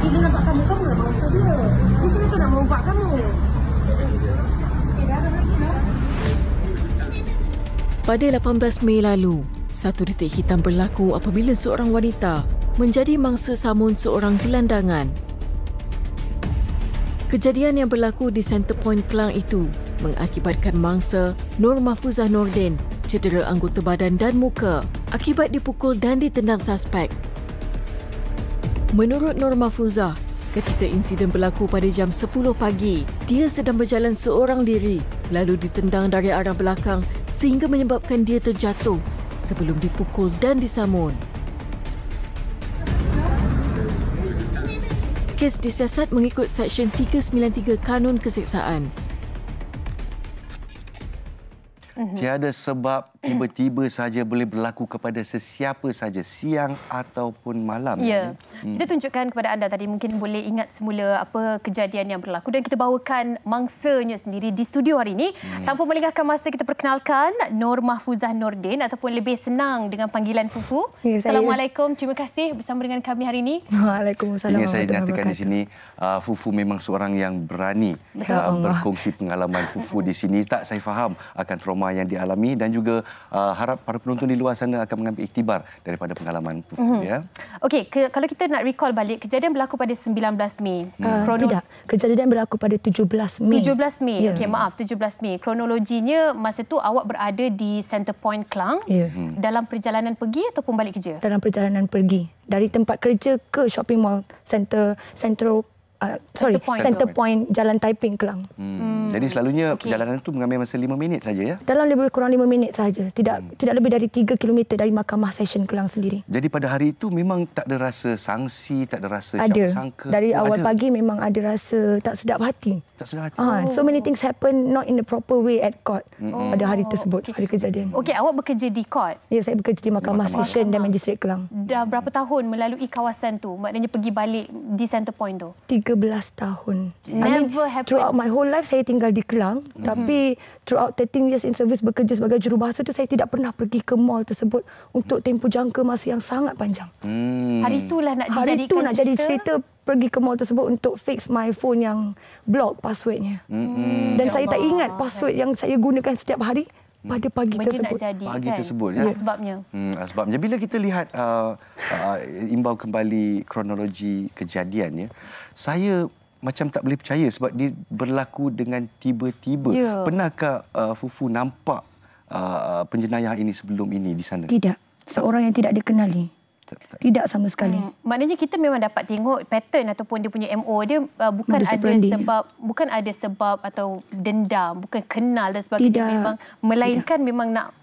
dia nampak kamu, kamu nak bangsa dia. Dia kenapa nak merompak kamu? Pada 18 Mei lalu, satu detik hitam berlaku apabila seorang wanita menjadi mangsa samun seorang gelandangan. Kejadian yang berlaku di Center Point Klang itu mengakibatkan mangsa Nur Mahfuzah Nordin cedera anggota badan dan muka akibat dipukul dan ditendang suspek. Menurut Nur Mahfuzah, ketika insiden berlaku pada jam 10 pagi, dia sedang berjalan seorang diri lalu ditendang dari arah belakang sehingga menyebabkan dia terjatuh sebelum dipukul dan disamun. Kes disiasat mengikut Seksyen 393 Kanun Keseksaan. Tiada sebab tiba-tiba saja boleh berlaku kepada sesiapa saja, siang ataupun malam. Ya. Kita tunjukkan kepada anda tadi, mungkin boleh ingat semula apa kejadian yang berlaku dan kita bawakan mangsanya sendiri di studio hari ini. Tanpa melengahkan masa, kita perkenalkan Nur Mahfuzah Nordin ataupun lebih senang dengan panggilan Fufu. Ya, Assalamualaikum, terima kasih bersama dengan kami hari ini. Waalaikumsalam. Ingin saya nyatakan di sini, Fufu memang seorang yang berani berkongsi pengalaman Fufu di sini. Tak saya faham akan trauma yang dialami dan juga harap para penonton di luar sana akan mengambil iktibar daripada pengalaman Fufu. Ya. Okey, kalau kita nak recall balik, kejadian berlaku pada 19 Mei. Tidak, kejadian berlaku pada 17 Mei. 17 Mei. Ya. Okey, maaf, 17 Mei. Kronologinya masa tu awak berada di Center Point Klang. Ya. Dalam perjalanan pergi ataupun balik kerja? Dalam perjalanan pergi dari tempat kerja ke shopping mall Center Point Jalan Taiping Klang. Jadi selalunya perjalanan itu mengambil masa 5 minit saja, ya? Dalam lebih kurang 5 minit saja. Tidak lebih dari 3 km dari Mahkamah Session Klang sendiri. Jadi pada hari itu memang tak ada rasa sangsi, tak ada rasa Ada. sangka. Dari awal pagi memang ada rasa tak sedap hati. Tak sedap hati. So many things happen not in the proper way at court pada hari tersebut, hari kejadian. Okey, awak bekerja di court. Ya, saya bekerja di Mahkamah Session dan Magistrat Klang. Dah berapa tahun melalui kawasan tu? Maknanya pergi balik di Center Point tu? 13 tahun. Never happened. Throughout my whole life saya tinggal di Klang, tapi throughout 13 years in service bekerja sebagai jurubahasa tu saya tidak pernah pergi ke mall tersebut untuk tempoh jangka masa yang sangat panjang. Hari itulah nak Hari itu nak jadi cerita pergi ke mall tersebut untuk fix my phone yang block passwordnya. Dan saya tak ingat password yang saya gunakan setiap hari pada pagi tersebut. Pagi tersebut, ya. Sebabnya. Sebabnya bila kita lihat imbau kembali kronologi kejadian, ya, saya macam tak boleh percaya sebab dia berlaku dengan tiba-tiba. Ya. Pernahkah Fufu nampak penjenayah ini sebelum ini di sana? Tidak. Seorang yang tidak dikenali. Tidak sama sekali. Maknanya kita memang dapat tengok pattern ataupun dia punya MO dia bukan ada sebab atau dendam, bukan kenal dan sebagainya. Memang melainkan memang nak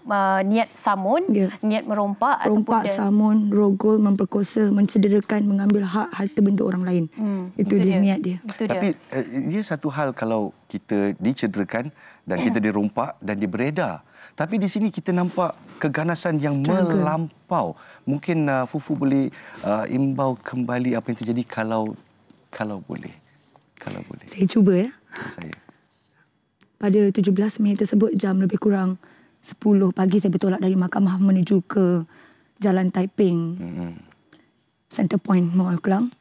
niat samun, niat merompak rompak, samun, rogol, memperkosa, mencederakan, mengambil hak harta benda orang lain. Itu dia niat dia. Tapi dia satu hal kalau kita dicederakan dan kita dirompak dan dia beredar. Tapi di sini kita nampak keganasan yang melampau. Mungkin Fufu boleh imbau kembali apa yang terjadi kalau boleh. Kalau boleh. Saya cuba, ya. Saya. Pada 17 Mei tersebut, jam lebih kurang 10 pagi saya bertolak dari mahkamah menuju ke Jalan Taiping, Center Point Mall Klang.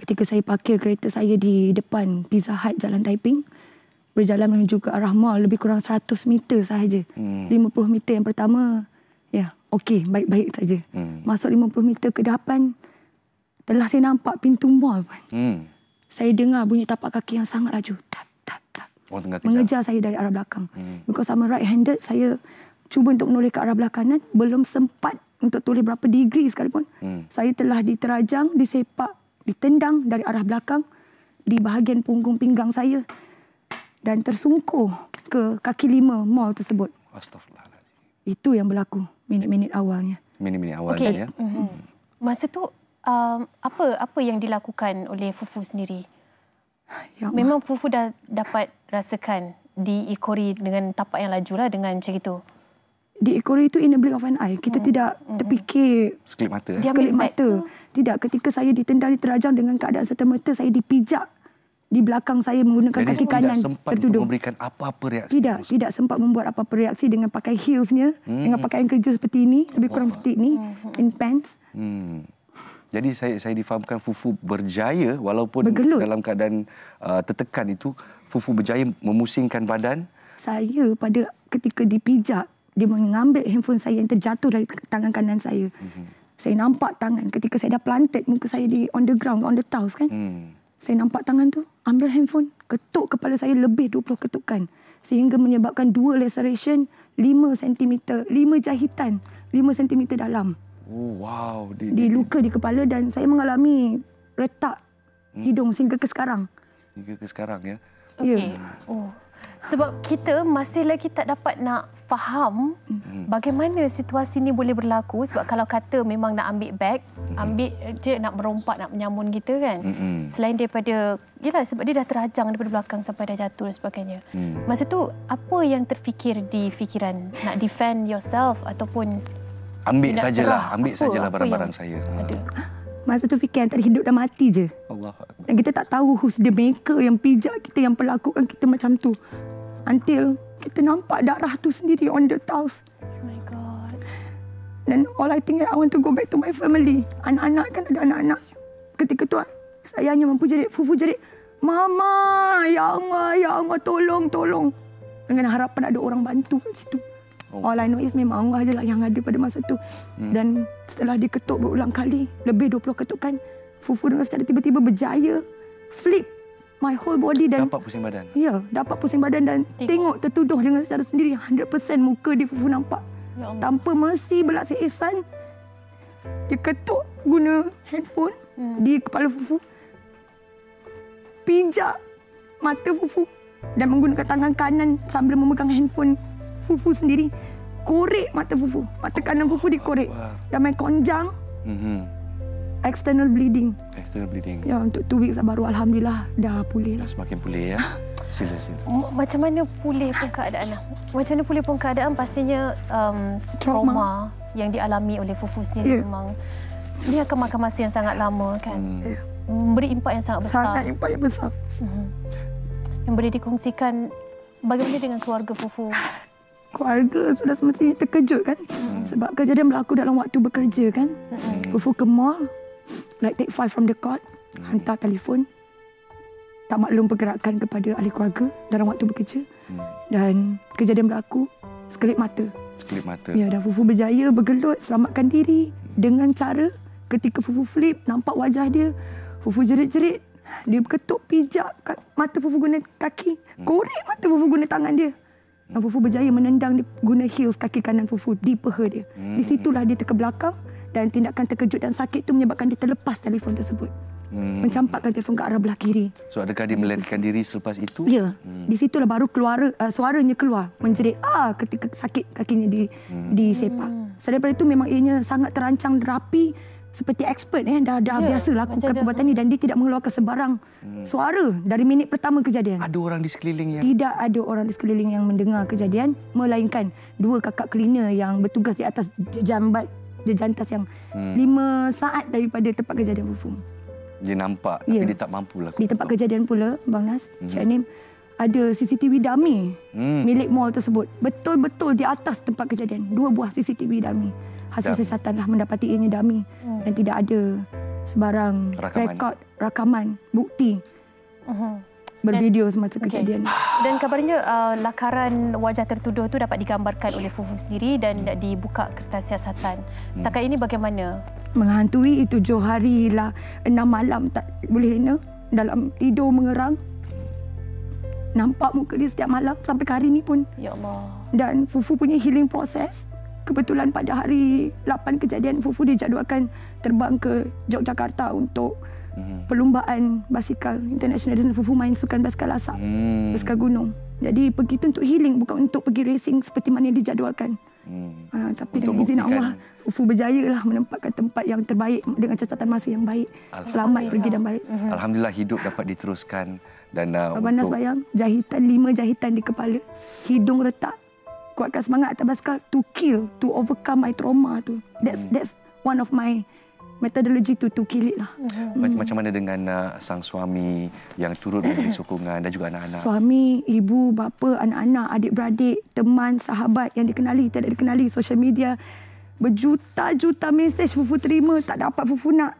Ketika saya parkir kereta saya di depan Pizza Hut Jalan Taiping, berjalan menuju ke arah mall lebih kurang 100 meter sahaja. 50 meter yang pertama, ya, okey, baik-baik saja. Masuk 50 meter ke depan, telah saya nampak pintu mall. Saya dengar bunyi tapak kaki yang sangat laju. Tap, tap, tap. Mengejar saya dari arah belakang. Because I'm right-handed, saya cuba untuk menoleh ke arah belah kanan, belum sempat untuk toleh berapa degree sekalipun. Saya telah diterajang, disepak, ditendang dari arah belakang di bahagian punggung pinggang saya dan tersungkur ke kaki 5 mall tersebut. Astaghfirullahaladzim. Itu yang berlaku minit-minit awalnya. Minit-minit awalnya, ya. Masa tu apa yang dilakukan oleh Fufu sendiri? Ya, memang Fufu dah dapat rasakan diikori dengan tapak yang laju lah dengan macam itu. Diikori itu in a blink of an eye. Kita tidak terfikir sekelip mata. Sekelip mata. Tidak, ketika saya ditendang, diterajang dengan keadaan serta-merta, saya dipijak di belakang saya menggunakan kaki kanan tertudung. Tidak sempat memberikan apa-apa reaksi? Tidak sempat membuat apa-apa reaksi dengan pakai heelsnya, dengan pakaian kerja seperti ini, lebih kurang seperti ini, in pants. Jadi saya difahamkan Fufu berjaya walaupun Bergelut. dalam keadaan tertekan itu, Fufu berjaya memusingkan badan. Saya pada ketika dipijak, dia mengambil handphone saya yang terjatuh dari tangan kanan saya. Saya nampak tangan ketika saya dah planted muka saya di on the ground, on the tiles kan. Saya nampak tangan tu, ambil handphone, ketuk kepala saya lebih 20 ketukan. Sehingga menyebabkan 2 laceration, 5 cm, 5 jahitan, 5 cm dalam. Oh, wow. Di luka di kepala dan saya mengalami retak hidung sehingga ke sekarang. Hingga ke sekarang ya. Okey. Oh. Sebab kita masih lagi tak dapat nak faham bagaimana situasi ni boleh berlaku. Sebab kalau kata memang nak ambil beg, ambil je nak merompak, nak menyamun kita kan. Selain daripada, yelah sebab dia dah terajang daripada belakang sampai dah jatuh dan sebagainya. Masa tu apa yang terfikir di fikiran? Nak defend yourself ataupun Ambil tidak sajalah, serah? ambil Apa sajalah yang barang-barang saya. ada? Masa tu fikir antara hidup dan mati je. Allah. Dan kita tak tahu who's the maker yang pijak kita, yang pelakukan kita macam tu. Until kita nampak darah tu sendiri on the tiles. Oh my God. Dan all I think I want to go back to my family. Anak-anak kan ada anak-anak. Ketika tu saya hanya mampu jerit, Fufu jerit, Mama, ya Allah, tolong, tolong. Dengan harapan ada orang bantu kat situ. All I know is memang Allah je lah yang ada pada masa tu. Dan setelah diketuk berulang kali, lebih 20 ketukan, Fufu dengan secara tiba-tiba berjaya flip my whole body dan Dapat pusing badan. ya, dapat pusing badan dan tengok tertuduh dengan secara sendiri 100% muka di Fufu nampak. Ya Allah. Tanpa mercy belas ihsan, dia ketuk guna handphone di kepala Fufu, pijak mata Fufu dan menggunakan tangan kanan sambil memegang handphone Fufu sendiri, korek mata Fufu. Mata kanan Fufu dikorek dan main konjang, external bleeding. External bleeding. Ya, untuk 2 weeks baru alhamdulillah dah pulih lah. Dah semakin pulih ya. Sila. Macam mana pulih pun keadaan lah. Macam mana pulih pun keadaan pastinya trauma yang dialami oleh Fufu sendiri memang dia akan makan masa yang sangat lama kan. Memberi impak yang sangat besar. Sangat impak yang besar. Yang boleh dikongsikan bagaimana dengan keluarga Fufu? Keluarga sudah semestinya terkejut kan. Sebab kejadian berlaku dalam waktu bekerja kan. Fufu ke mall, like take 5 from the court, hantar telefon. Tak maklum pergerakan kepada ahli keluarga dalam waktu bekerja. Dan kejadian berlaku, sekelip mata. Sekelip mata. Ya, dan Fufu berjaya bergelut, selamatkan diri dengan cara ketika Fufu flip, nampak wajah dia, Fufu jerit-jerit. Dia ketuk pijak mata Fufu guna kaki, korek mata Fufu guna tangan dia. Dan Fufu berjaya menendang dia guna heels kaki kanan Fufu di peha dia. Di situlah dia terkebelakang dan tindakan terkejut dan sakit itu menyebabkan dia terlepas telefon tersebut. Mencampakkan telefon ke arah belah kiri. So adakah dia melarikan diri selepas itu? Ya, di situlah baru keluar suaranya keluar menjerit ketika sakit kakinya di sepak. Selain daripada itu memang ianya sangat terancang rapi seperti expert dah biasa lakukan perbuatan ini dan dia tidak mengeluarkan sebarang suara dari minit pertama kejadian. Ada orang di sekeliling yang Tidak ada orang di sekeliling yang mendengar kejadian melainkan 2 kakak cleaner yang bertugas di atas jejantas yang 5 saat daripada tempat kejadian Fufu. dia nampak tapi dia tak mampu lakukan. Di tempat kejadian pula, Bang Nas, Cik Anim, ada CCTV dummy milik mall tersebut. Betul-betul di atas tempat kejadian. 2 buah CCTV dummy. Hasil siasatan lah mendapati ianya dummy. Dan tidak ada sebarang rakaman, bukti bervideo semasa kejadian. Dan kabarnya lakaran wajah tertuduh tu dapat digambarkan oleh Fufu sendiri dan dibuka kertas siasatan. Setakat ini bagaimana? Menghantui 7 hari lah, 6 malam tak boleh lena. Dalam tidur mengerang. Nampak muka dia setiap malam sampai hari ni pun. Ya Allah. Dan Fufu punya healing proses. Kebetulan pada hari 8 kejadian, Fufu dijadualkan terbang ke Yogyakarta untuk perlumbaan basikal international. Dan Fufu main sukan basikal asap, basikal gunung. Jadi pergi tu untuk healing, bukan untuk pergi racing seperti mana yang dijadualkan. Tapi Untuk dengan izin buktikan. Allah, Fufu berjaya lah menempatkan tempat yang terbaik dengan catatan masa yang baik. Selamat pergi dan balik. Alhamdulillah hidup dapat diteruskan dan Abang Nas bayang, jahitan 5 jahitan di kepala, hidung retak. Kuatkan semangat atas basikal to kill, to overcome my trauma tu. That's one of my metodology to kill it lah. Macam mana dengan sang suami yang turut memberi sokongan dan juga anak-anak? Suami, ibu, bapa, anak-anak, adik-beradik, teman, sahabat yang dikenali, tidak dikenali, social media. Berjuta-juta mesej Fufu terima, tak dapat Fufu nak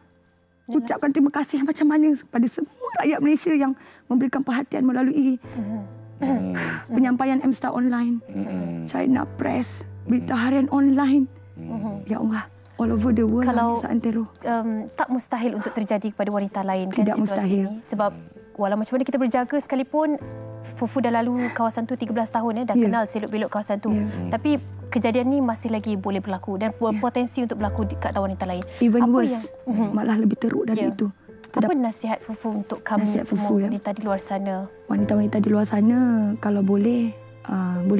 Ucapkan terima kasih macam mana kepada semua rakyat Malaysia yang memberikan perhatian melalui penyampaian M-Star Online, China Press, berita harian online. Ya Allah, all over the world. Kalau antero. Tak mustahil untuk terjadi kepada wanita lain kan Tidak situasi mustahil. ini. Sebab walau macam mana kita berjaga sekalipun, Fufu dah lalu kawasan tu 13 tahun dah kenal selok-belok kawasan tu. Tapi kejadian ni masih lagi boleh berlaku dan berpotensi untuk berlaku dekat wanita lain. Even Apa worse, malah lebih teruk dari itu. Apa nasihat Fufu untuk kami Nasihat semua Fufu, wanita di luar sana? Wanita-wanita di luar sana, kalau boleh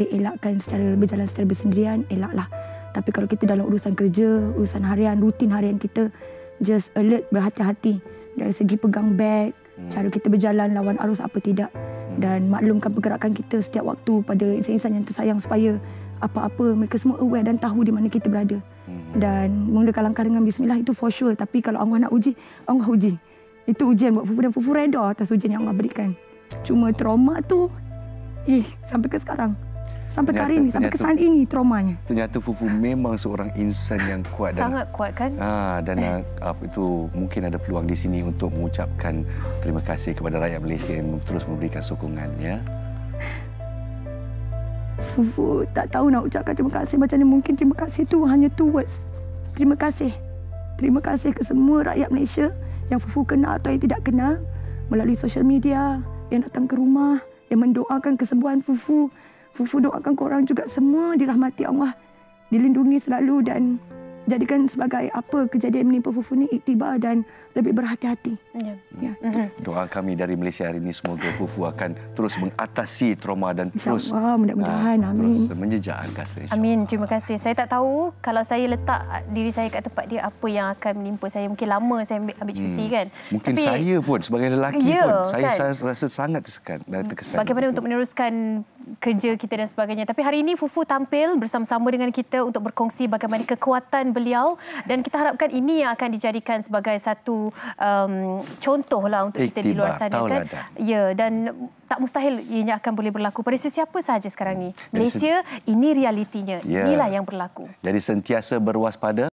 elakkan berjalan secara bersendirian, elaklah. Tapi kalau kita dalam urusan kerja, urusan harian, rutin harian kita, just alert, berhati-hati. Dari segi pegang beg, cara kita berjalan lawan arus apa tidak. Dan maklumkan pergerakan kita setiap waktu pada insan-insan yang tersayang supaya apa-apa mereka semua aware dan tahu di mana kita berada. Dan menggunakan langkah dengan bismillah itu for sure. Tapi kalau Allah nak uji, Allah uji. Itu ujian buat Fufu dan Fufu reda atas ujian yang Allah berikan. Cuma trauma tu, sampai ke sekarang. Sampai ke hari ini, sampai ke saat ini traumanya. Ternyata Fufu memang seorang insan yang kuat. Sangat kuat kan? Dan apa itu mungkin ada peluang di sini untuk mengucapkan terima kasih kepada rakyat Malaysia yang terus memberikan sokongan. Ya. Fufu tak tahu nak ucapkan terima kasih macam mana. Mungkin terima kasih tu hanya 2 words. Terima kasih. Terima kasih ke semua rakyat Malaysia yang Fufu kenal atau yang tidak kenal melalui sosial media, yang datang ke rumah, yang mendoakan kesembuhan Fufu. Fufu doakan korang juga semua dirahmati Allah, dilindungi selalu dan jadikan sebagai apa kejadian menimpa Fufu ni iktibar dan lebih berhati-hati. Ya. Doa kami dari Malaysia hari ini semoga Fufu akan terus mengatasi trauma dan terus mudah-mudahan. Amin. Terus menjejak angkasa. Amin. Terima kasih. Saya tak tahu kalau saya letak diri saya kat tempat dia apa yang akan menimpa saya. Mungkin lama saya ambil cuti kan. Mungkin tapi, saya pun sebagai lelaki pun saya rasa sangat terkesan. Bagaimana untuk meneruskan kerja kita dan sebagainya. Tapi hari ini Fufu tampil bersama-sama dengan kita untuk berkongsi bagaimana kekuatan beliau dan kita harapkan ini yang akan dijadikan sebagai satu contohlah untuk kita di luar sana kan. Ya, dan tak mustahil ianya akan boleh berlaku pada sesiapa sahaja sekarang ni. Malaysia ini realitinya. Inilah yang berlaku. Jadi sentiasa berwaspada.